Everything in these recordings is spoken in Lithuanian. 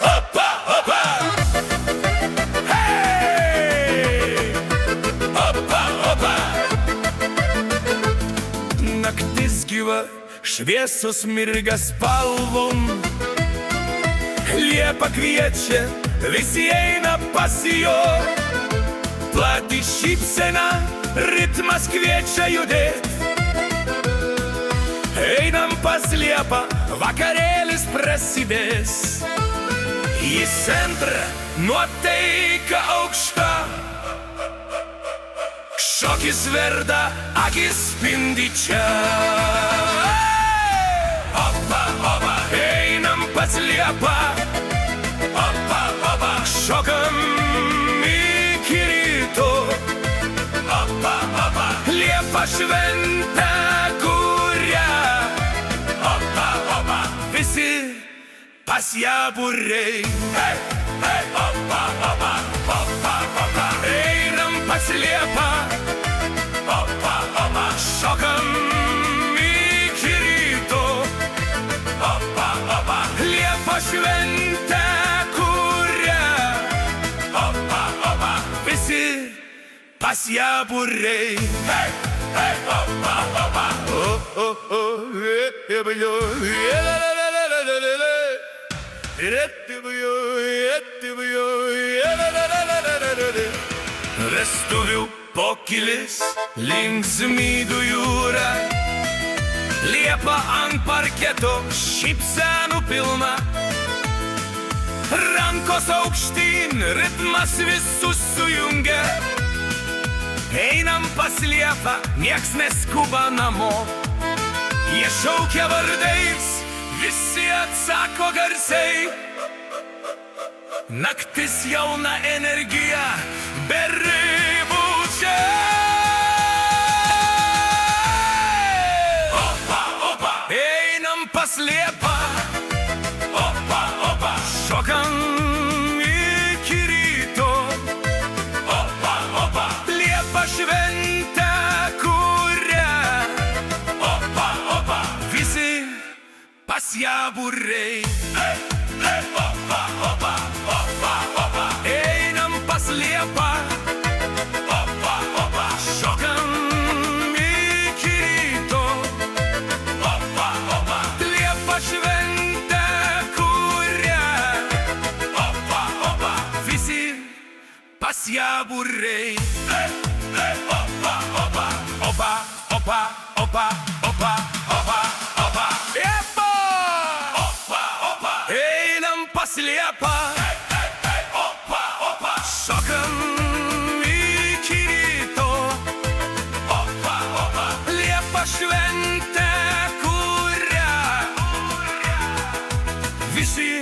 Opa, opa! Hei! Opa, opa! Naktis gyva, šviesos mirga spalvom. Liepa kviečia, visi eina pas jo. Plati šypsena, ritmas kviečia judėt. Einam pas liepą, vakarėlis prasidės. Į centrą nuotaika aukšta. Šokis verda, akis spindi čia. Opa, opa, einam pas liepą. Opa, opa, šokam iki ryto. Opa, opa, liepa šventę kuria. Opa, opa, visi pas ją būriai. Hey, hey, opa, opa, opa, opa, einam pas liepą. Opa, opa, šokam iki ryto. Opa, opa, liepa šventę kuria. Opa, opa, visi pas ją būriai. Hey, hey, opa, opa, oh, oh, oh, vestuvių pokylis, linksmybių jūra. Liepa ant parketo, šypsenų pilna. Rankos aukštyn, ritmas visus sujungia. Einam pas liepą, nieks neskuba namo. Jie šaukia vardais, visi atsako garsiai. Naktis jauna energija, be ribų čia. Opa, opa, einam pas liepą. Opa, opa, šokam iki ryto. Opa, opa, liepa šventę kuria. Opa, opa, visi pas ją būriai. Hey, hey, opa, opa, opa, opa, einam pas liepą. Opa, opa, šokam iki ryto. Opa, opa, liepa šventę kuria. Opa, opa, visi pas ją būriai. Hey, hey, opa, opa, opa, opa, opa, opa, opa, opa, liepa! Opa, opa, einam pas liepą. Hey, hey, hey, opa, opa, šokam iki ryto. Opa, opa, liepa šventę kuria. Visi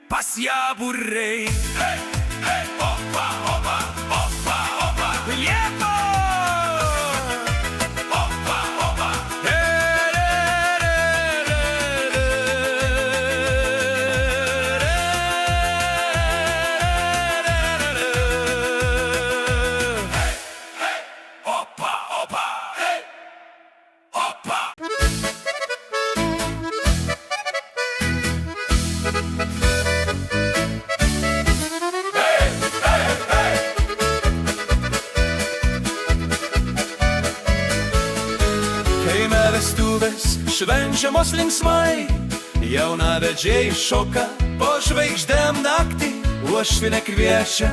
pas ją būriai. Hey, hey, opa, opa, opa, opa, liepa! Opa, opa, opa, opa, hey, opa. Kaime vestuvės švenčiamos linksmai, jaunavedžiai šoka po žvaigždėm naktį. Uošvinė kviečia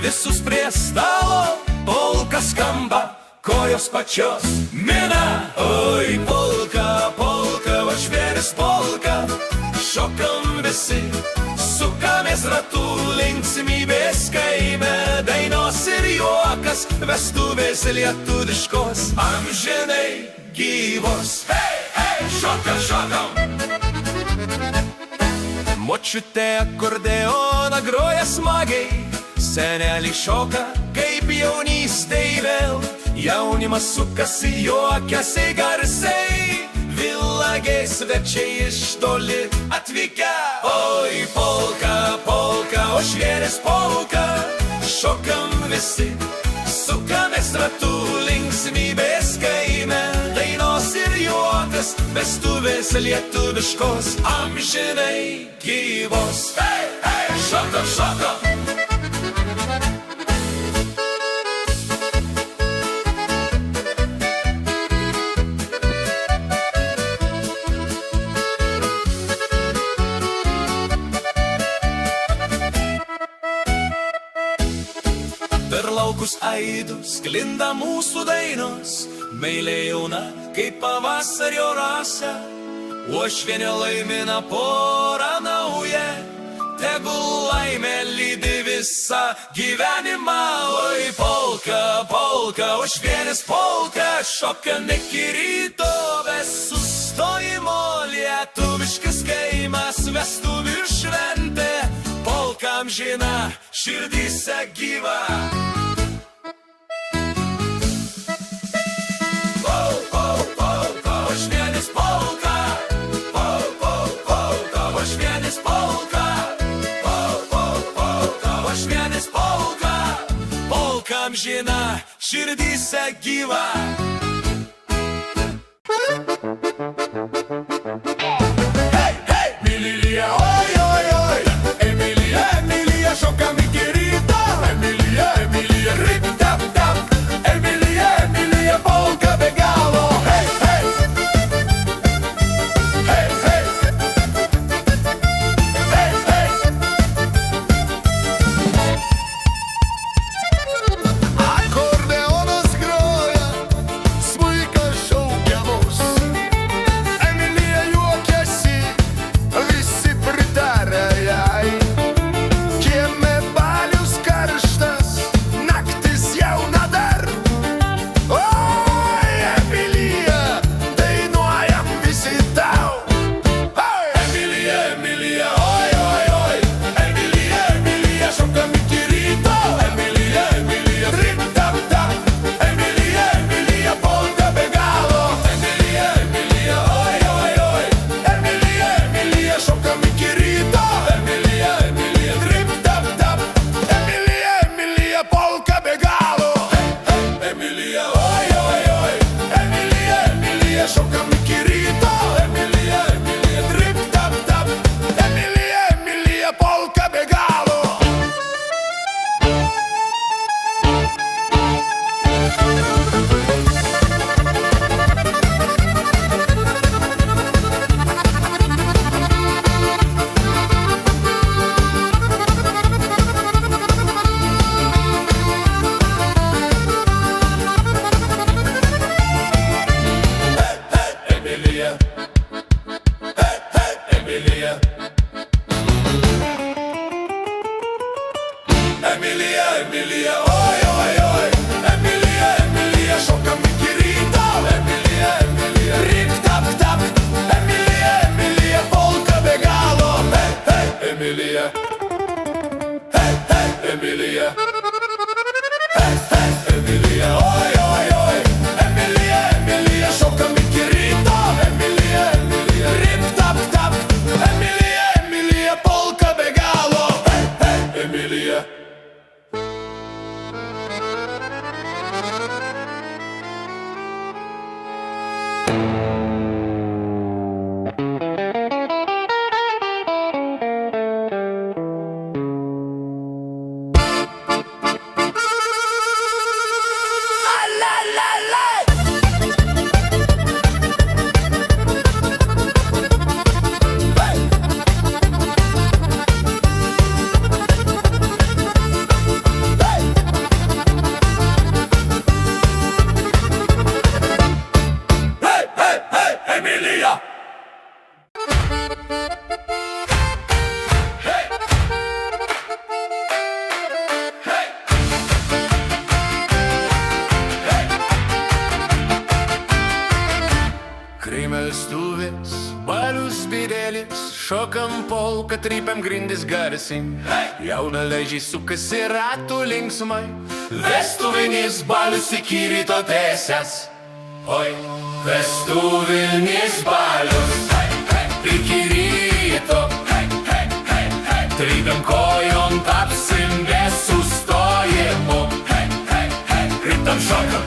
visus prie stalo, polka skamba, kojos pačios mina. Oi, polka, polka, važvėris polka, šokam visi, sukamės ratu, linksmybės kaime, dainos ir juokas, vestuvės lietuviškos, amžinai gyvos. Hey, hey, šokam, šokam. Močiutė akordeoną groja smagiai, seneliai šoka kaip jaunystėj vėl. Jaunimas sukasi, juokiasi garsiai, vilagiai svečiai iš toli atvykę. Oi, polka, polka, o žvėris polka, šokam visi, sukamės ratu, linksmybės kaime, dainos ir juokas, šventės, vestuvės lietuviškos, amžinai gyvos. Hei, hei, šoka, šoka. Per laukus aidus sklinda mūsų dainos, meilė jauna kaip pavasario rasė, uošvienė laimina porą naują, tegul laimė lydi visą gyvenimą. Oi, polka, polka, uošvienės polka, šoka iki ryto be sustojimo, lietuviškas kaimas, vestuvių šventė, polka amžina, širdyse gyva. Amžina, širdyse gyva. Hei, hei, Emilija, oi, oi, oi. Emilija, Emilija, šokam iki ryto. Emilija, Emilija, rip, tap, tap. Emilija, Emilija, polka be galo. Hei, hei. Hei, hei. Hei, hei. Emilija, Emilija, oi, oi, oi. Emilija, Emilija, šokam iki ryto. Emilija, Emilija, rip, tap, tap. Emilija, Emilija, polka be galo. Hei, hei, Emilija. Hei, hei, Emilija. Hei, hei, Emilija, oi, oi, oi. Emilija, Emilija, šokam iki ryto. Emilija, Emilija, rip, tap, tap. Emilija, Emilija, polka be galo. Hei, hei, Emilija. Vestuvės, balius spirėlis, šokam polką, trypiam grindis garsiai. Jaunalaižiai sukasi ratų linksmai, vestuvinis balius iki ryto tęsias. Oi, vestuvinis balius iki ryto, trypiam kojom, tapsim be sustojimo. Rytam šokam,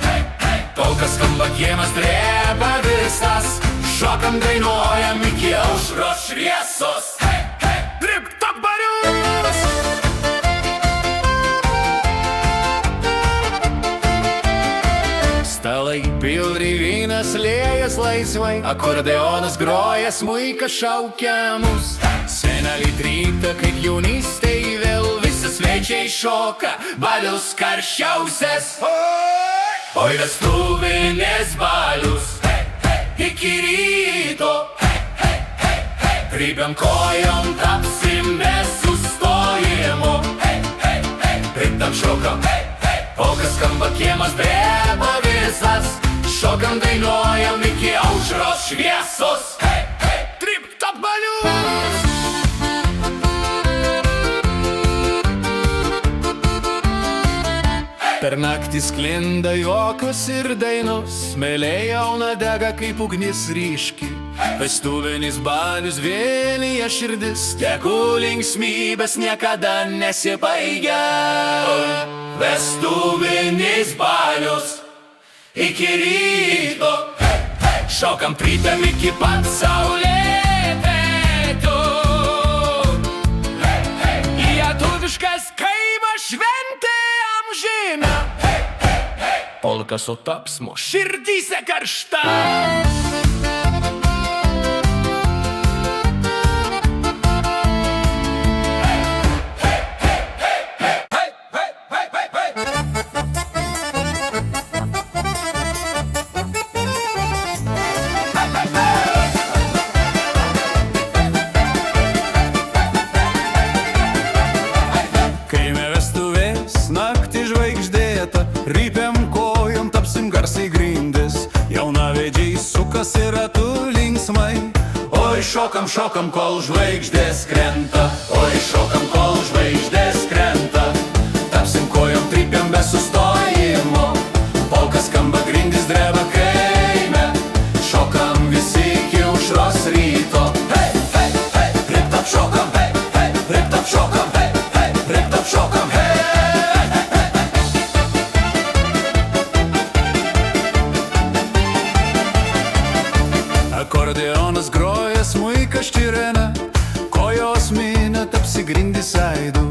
kol kas skamba kiemas, dreba visas. Šokam šokam, dainuojam iki aušros šviesos. Hei, hei, trip-top barius! Stalai pilri, vynas liejas laisvai, akordeonas groja, smuikas šaukia mus. Senelį trypta, kaip jaunystėj vėl visi svečiai šoka, balius karščiausias. Oi, vestuvinės balius, iki ryto, trypiam kojom, tapsim be sustojimo. Triptam šokam, polka skamba, kiemas dreba visas, šokam, dainuojam iki aušros šviesos. Trip-top balius! Per naktį sklinda juokos ir dainos, meilė jauna dega kaip ugnis ryški. Vestuvinis balius vienija širdis, tegu linksmybės niekada nesibaigia. Vestuvinis balius iki ryto, šokam, trypiam iki pat saulėtekio. Lietuviškas kaimas šventė amžina, polka su tapsmu širdyse karšta. Rypiam kojom, tapsim garsiai grindis, jaunavedžiai sukasi ratu linksmai. Oi, šokam, šokam, kol žvaigždės krenta, oi, šokam, kol žvaigždės krenta, tapsim kojom, trypiam be sustojimo, polka skamba, grindis dreba kaime, šokam visi iki aušros ryto. Hei, hei, hei, trip-top šokam, hei, hei, trip-top šokam, hei, hei, trip-top šokam, hei. Akordeonas groja, smuikas čirena, kojos mina, tapsi grindis aidu.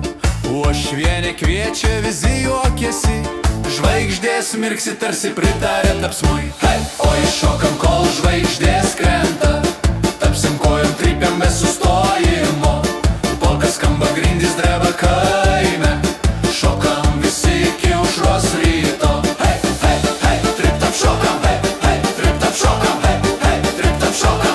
Uošvienė kviečia, visi juokiasi, žvaigždės mirksi, tarsi pritarė tapsmui. Oi, šokam, kol žvaigždės krenta, tapsim kojom, trypiam be sustojimo, polka skamba, grindis dreba kaime, šokam visi iki aušros ryto. Hei, hei, hei, trip-top šokam, hei, hei, trip-top šokam, hei, hei, trip-top šokam.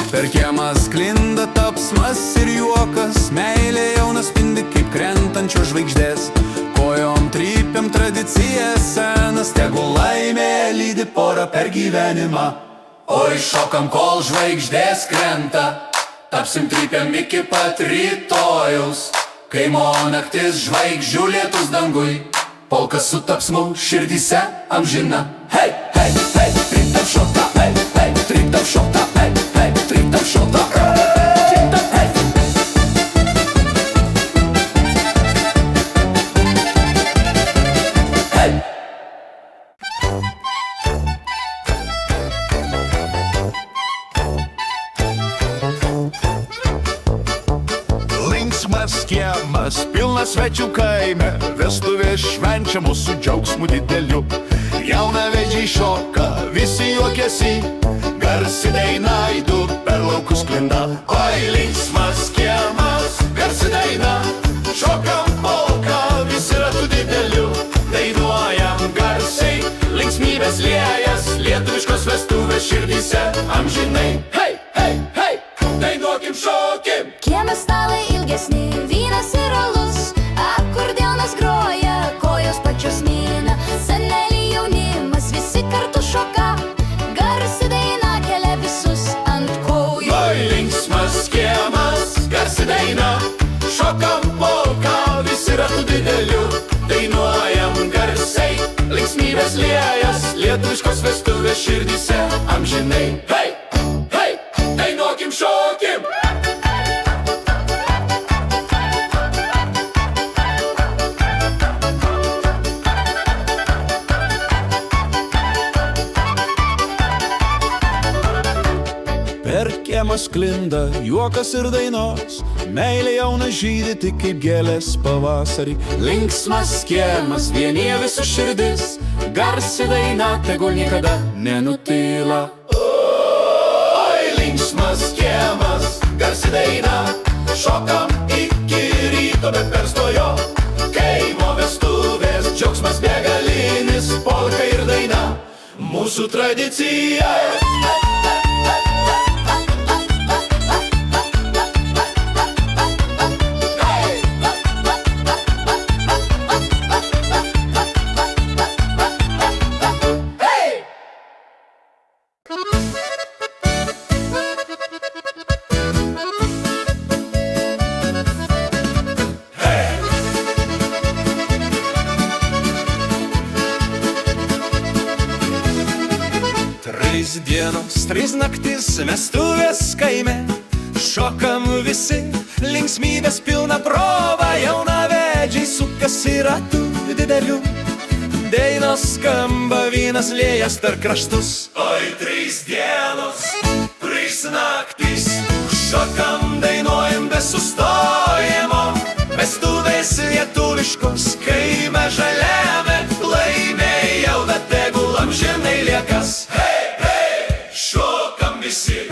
Per kiemą sklinda tapsmas ir juokas, meilė jauna spindi kaip krentančios žvaigždės. Kojom trypiam, tradicija senas, tegu laimė lydi porą per gyvenimą. Oi, šokam, kol žvaigždės krenta, tapsim, trypiam iki pat rytojaus, kaimo naktis, žvaigždžių lietus dangui, polka su tapsmu širdyse amžina. Hei, hei, hei, trip-top šokta, hei, hei, trip-top šokta, hei, hei, trip-top šokta, trip-top, hei. Hei. Linksmas kiemas, pilnas svečių kaime, vestuvės švenčia mūsų džiaugsmų dideliu. Jaunavedžiai šoka, visi juokiasi, garsi daina aidu per laukus sklinda. Oi, linksmas kiemas, garsi daina, šokam polką, visi ratu dideliu, dainuojam garsiai, linksmybės liejas, lietuviškos vestuvės širdyse amžinai. Hei, hei, hei, dainuokim, šokim. Kieme stalai ilgesni, vynas ir alus, akordeonas groja, kojos pačios mina, seneliai jaunimas, visi kartu šoka, garsi daina kelia visus ant kojų. Oi, linksmas kiemas, garsi daina, šokam polką, visi ratu dideliu, dainuojam garsiai, linksmybės liejas, lietuviškos vestuvės širdyse amžinai. Hei, hei, dainuokim, šokim. pasklinda juokas ir dainos, meilė jauna žydi tik kaip gėlės pavasarį. Linksmas kiemas vienyje visų širdis, garsi daina tegul niekada nenutyla. Oi, linksmas kiemas, garsi daina, šokam iki ryto be perstojo. Kaimo vestuvės, džiaugsmas begalinis, polka ir daina, mūsų tradicija. Trys dienos, trys naktis, vestuvės kaime, šokam visi, linksmybės pilna prova, jaunavedžiai sukasi ratu dideliu, dainos skamba, vynas liejas per kraštus. Oi, 3 dienos, 3 naktis, šokam, dainuojam be sustojimo, vestuvės lietuviškos kaime žaliame, laimė jauna tegul amžinai liekas. Šokam visi.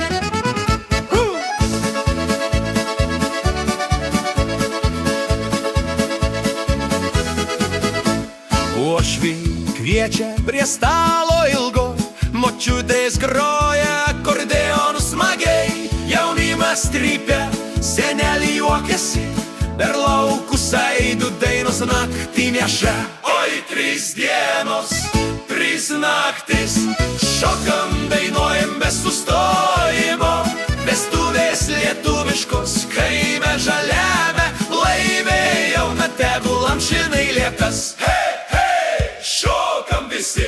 Uošviai kviečia prie stalo ilgo, močiutės groja akordeonu smagiai, jaunimas trypia, seneliai juokiasi, per laukus aidų dainos naktį neša. Oi, 3 dienos, 3 naktis, šokam, dainuojam be sustojimo, vestuvės lietuviškos kaime žaliame, laimė jauna tegul amžinai liekas. Šokam visi.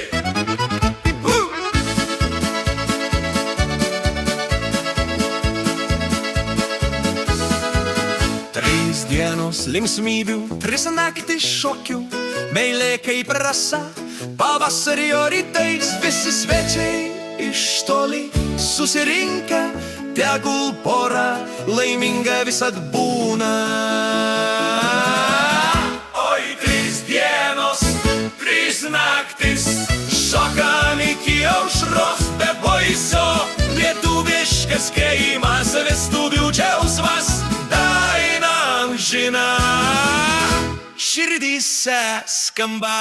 Trys dienos linksmybių, 3 naktis šokių, meilė kaip rasa, pavasario rytais visi svečiai iš toli susirinkę, tegul pora laiminga visad būna. Oi, 3 dienos, 3 naktis, šokam iki aušros be poilsio, lietuviškas kaimas, vestuvių džiaugsmas, daina amžina Širdyse skamba.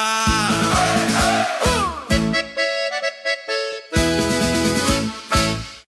Hey, hey.